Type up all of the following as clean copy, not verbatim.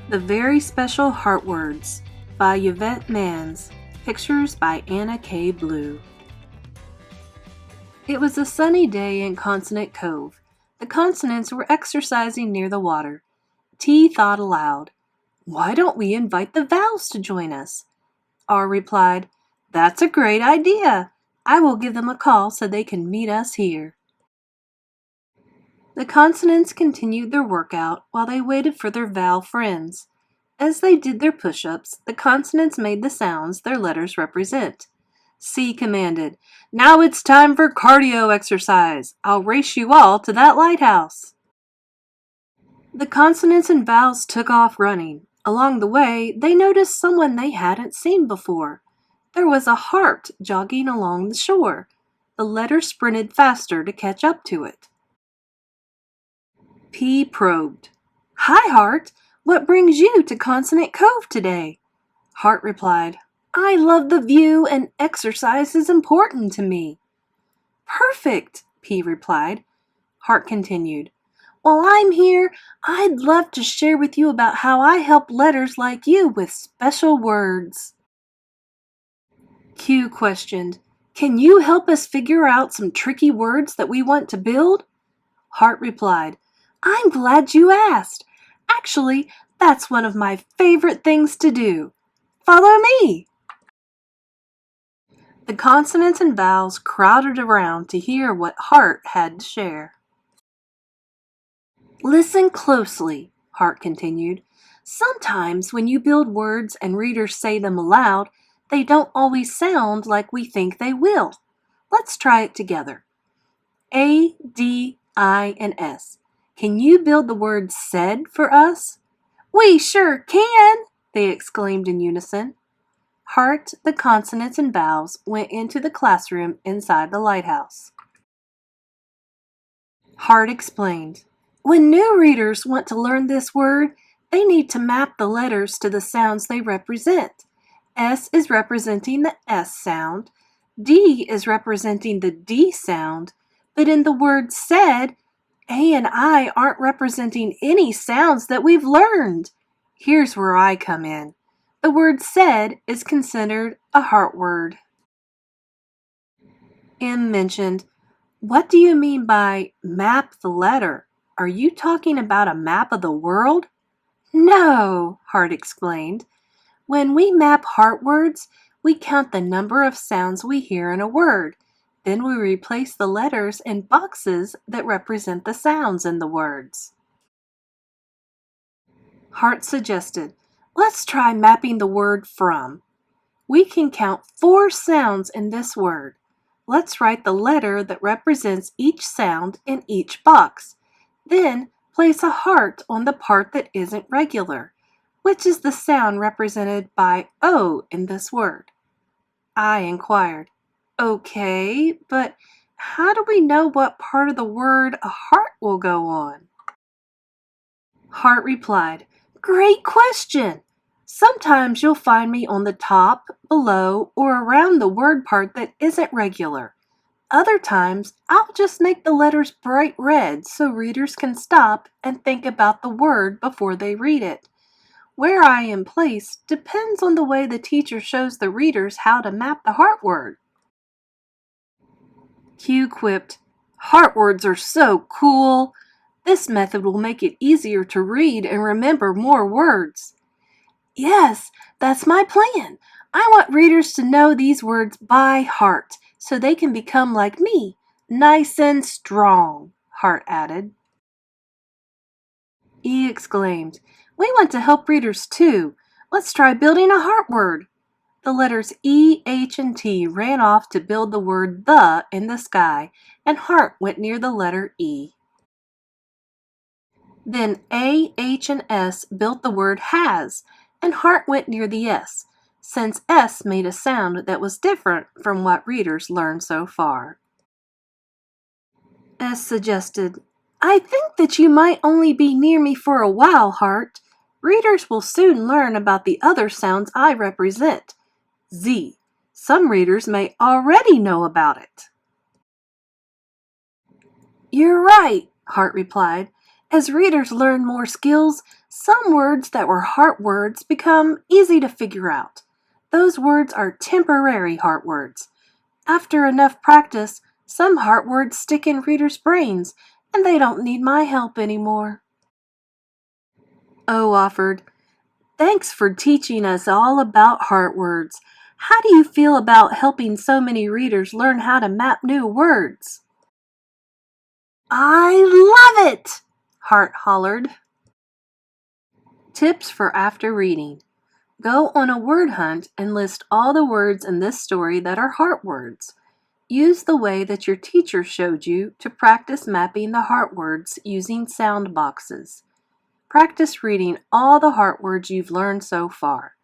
The Very Special Heart Words by Yvette Mans. Pictures by Anna K. Blue. It was a sunny day in Consonant Cove. The consonants were exercising near the water. T thought aloud, "Why don't we invite the vowels to join us?" R replied, "That's a great idea. I will give them a call so they can meet us here." The consonants continued their workout while they waited for their vowel friends. As they did their push-ups, the consonants made the sounds their letters represent. C commanded, "Now it's time for cardio exercise. I'll race you all to that lighthouse." The consonants and vowels took off running. Along the way, they noticed someone they hadn't seen before. There was a heart jogging along the shore. The letter sprinted faster to catch up to it. P probed, "Hi, Heart. What brings you to Consonant Cove today?" Heart replied, "I love the view and exercise is important to me." "Perfect," P replied. Heart continued, "While I'm here, I'd love to share with you about how I help letters like you with special words." Q questioned, "Can you help us figure out some tricky words that we want to build?" Heart replied, "I'm glad you asked. Actually, that's one of my favorite things to do. Follow me." The consonants and vowels crowded around to hear what Heart had to share. "Listen closely," Heart continued. "Sometimes when you build words and readers say them aloud, they don't always sound like we think they will. Let's try it together. A, D, I, and S. Can you build the word said for us?" "We sure can!" they exclaimed in unison. Heart, the consonants, and vowels went into the classroom inside the lighthouse. Heart explained, "When new readers want to learn this word, they need to map the letters to the sounds they represent. S is representing the S sound, D is representing the D sound, but in the word said, A and I aren't representing any sounds that we've learned. Here's where I come in. The word said is considered a heart word." M mentioned, "What do you mean by map the letter? Are you talking about a map of the world?" "No," Heart explained. "When we map heart words, we count the number of sounds we hear in a word. Then we replace the letters in boxes that represent the sounds in the words." Heart suggested, "Let's try mapping the word from. We can count 4 sounds in this word. Let's write the letter that represents each sound in each box. Then place a heart on the part that isn't regular, which is the sound represented by O in this word." I inquired, "Okay, but how do we know what part of the word a heart will go on?" Heart replied, "Great question! Sometimes you'll find me on the top, below, or around the word part that isn't regular. Other times, I'll just make the letters bright red so readers can stop and think about the word before they read it. Where I am placed depends on the way the teacher shows the readers how to map the heart word." Q quipped, "Heart words are so cool. This method will make it easier to read and remember more words." "Yes, that's my plan. I want readers to know these words by heart so they can become like me, nice and strong," Heart added. E exclaimed, "We want to help readers too. Let's try building a heart word." The letters E, H, and T ran off to build the word the in the sky, and Heart went near the letter E. Then A, H, and S built the word has, and Heart went near the S, since S made a sound that was different from what readers learned so far. S suggested, "I think that you might only be near me for a while, Heart. Readers will soon learn about the other sounds I represent. Z. Some readers may already know about it." "You're right," Heart replied. As readers learn more skills, some words that were heart words become easy to figure out. Those words are temporary heart words. After enough practice, some heart words stick in readers' brains, and they don't need my help anymore. O offered, "Thanks for teaching us all about heart words. How do you feel about helping so many readers learn how to map new words?" "I love it!" Heart hollered. Tips for after reading. Go on a word hunt and list all the words in this story that are heart words. Use the way that your teacher showed you to practice mapping the heart words using sound boxes. Practice reading all the heart words you've learned so far.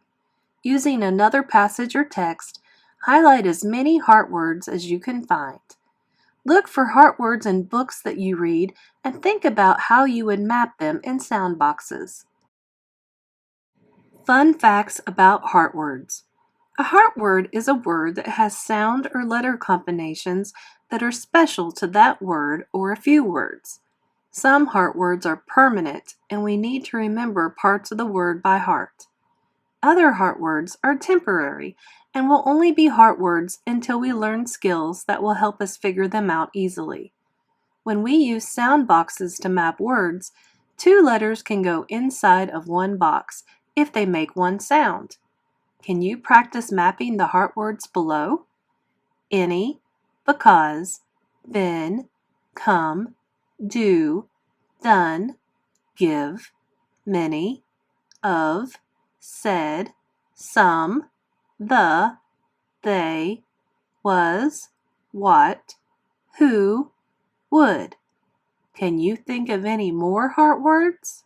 Using another passage or text, highlight as many heart words as you can find. Look for heart words in books that you read and think about how you would map them in sound boxes. Fun facts about heart words. A heart word is a word that has sound or letter combinations that are special to that word or a few words. Some heart words are permanent, and we need to remember parts of the word by heart. Other heart words are temporary and will only be heart words until we learn skills that will help us figure them out easily. When we use sound boxes to map words, 2 letters can go inside of one box if they make one sound. Can you practice mapping the heart words below? Any, because, been, come, do, done, give, many, of, said, some, the, they, was, what, who, would. Can you think of any more heart words?